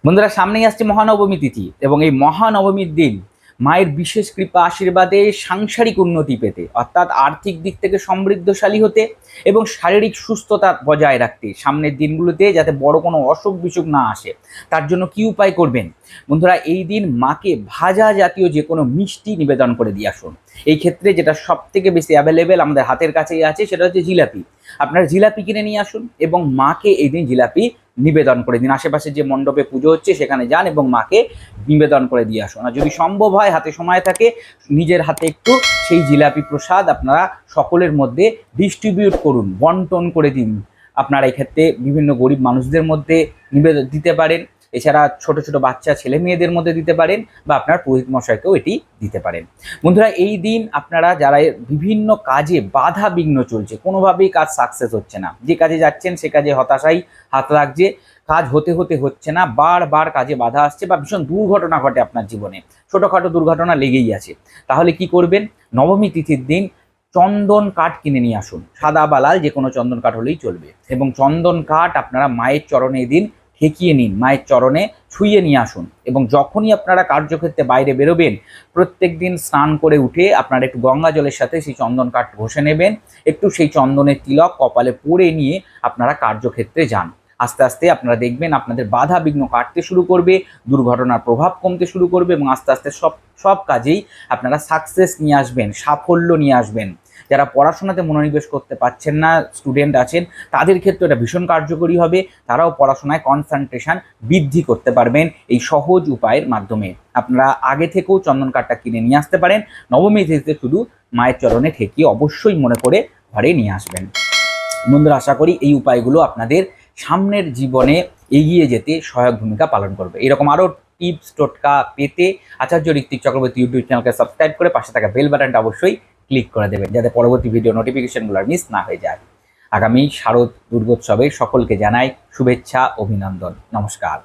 বন্ধুরা, সামনেই আসছে মহানবমী তিথি এবং এই মহানবমীর দিন মায়ের বিশেষ কৃপা আশীর্বাদে সাংসারিক উন্নতি পেতে, অর্থাৎ আর্থিক দিক থেকে সমৃদ্ধশালী হতে এবং শারীরিক সুস্থতা বজায় রাখতে, সামনের দিনগুলোতে যাতে বড় কোনো অসুখ বিসুখ না আসে, তার জন্য কি উপায় করবেন বন্ধুরা? এই দিন মাকে ভাজা জাতীয় যে কোনো মিষ্টি নিবেদন করে দিয়ে আসুন। এই ক্ষেত্রে যেটা সব থেকে বেশি অ্যাভেলেবেল আমাদের হাতের কাছেই আছে, সেটা হচ্ছে জিলাপি। আপনার জিলাপি কিনে নিয়ে আসুন এবং মাকে এই দিন জিলাপি নিবেদন করে দিন। আশেপাশে যে মণ্ডপে পুজো হচ্ছে সেখানে যান এবং মাকে নিবেদন করে দিয়ে আসুন। আর যদি সম্ভব হয়, হাতে সময় থাকে, নিজের হাতে একটু সেই জিলাপি প্রসাদ আপনারা সকলের মধ্যে ডিস্ট্রিবিউট করুন, বন্টন করে দিন। আপনারা এক্ষেত্রে বিভিন্ন গরিব মানুষদের মধ্যে নিবেদন দিতে পারেন, এছাড়া ছোট ছোট বাচ্চা ছেলে মেয়েদের মধ্যে দিতে পারেন, বা আপনার পুরোহিত মশাইকেও এটি দিতে পারেন। বন্ধুরা, এই দিন আপনারা যারা বিভিন্ন কাজে বাধা বিঘ্ন চলছে, কোনোভাবেই কাজ সাকসেস হচ্ছে না, যে কাজে যাচ্ছেন সে কাজে হতাশাই হাত লাগছে, কাজ হতে হচ্ছে না, বারবার কাজে বাধা আসছে, বা ভীষণ দুর্ঘটনা ঘটে আপনার জীবনে, ছোটোখাটো দুর্ঘটনা লেগেই আছে, তাহলে কি করবেন? নবমী তিথির দিন চন্দন কাঠ কিনে নিয়ে আসুন। সাদা বা লাল যে কোনো চন্দন কাঠ হলেই চলবে, এবং চন্দন কাঠ আপনারা মায়ের চরণে এদিন ঠেকিয়ে নিন, মায়ের চরণে ছুঁয়ে নিয়ে আসুন। এবং যখনই আপনারা কার্যক্ষেত্রে বাইরে বেরোবেন, প্রত্যেক দিন স্নান করে উঠে আপনারা একটু গঙ্গা জলের সাথে সেই চন্দন কাঠ ঘষে নেবেন, একটু সেই চন্দনের তিলক কপালে পরে নিয়ে আপনারা কার্যক্ষেত্রে যান। আস্তে আস্তে আপনারা দেখবেন আপনাদের বাধা বিঘ্ন কাটতে শুরু করবে, দুর্ঘটনার প্রভাব কমতে শুরু করবে, এবং আস্তে আস্তে সব কাজেই আপনারা সাকসেস নিয়ে আসবেন, সাফল্য নিয়ে আসবেন। যারা পড়াশোনাতে মনোনিবেশ করতে পারছেন না, স্টুডেন্ট আছেন, তাদের ক্ষেত্রে এটা ভীষণ কার্যকরী হবে। তারাও পড়াশোনায় কনসেন্ট্রেশন বৃদ্ধি করতে পারবেন এই সহজ উপায়ের মাধ্যমে। আপনারা আগে থেকেও চন্দন কাঠটা কিনে নিয়ে আসতে পারেন। নবমী তিথিতে শুধু মায়ের চরণে ঠেকিয়ে অবশ্যই মনে করে ঘরে নিয়ে আসবেন। বন্ধুরা, আশা করি এই উপায়গুলো আপনাদের সামনের জীবনে এগিয়ে যেতে সহায়ক ভূমিকা পালন করবে। এরকম আরও টিপস টোটকা পেতে আচার্য ঋত্বিক চক্রবর্তী ইউটিউব চ্যানেলকে সাবস্ক্রাইব করে পাশে থাকা বেল বাটনটা অবশ্যই ক্লিক করে দেবেন, যাতে পরবর্তী ভিডিও নোটিফিকেশনগুলো মিস না হয়ে যায়। আগামী শারদ দুর্গোৎসবে সকলকে জানাই শুভেচ্ছা, অভিনন্দন, নমস্কার।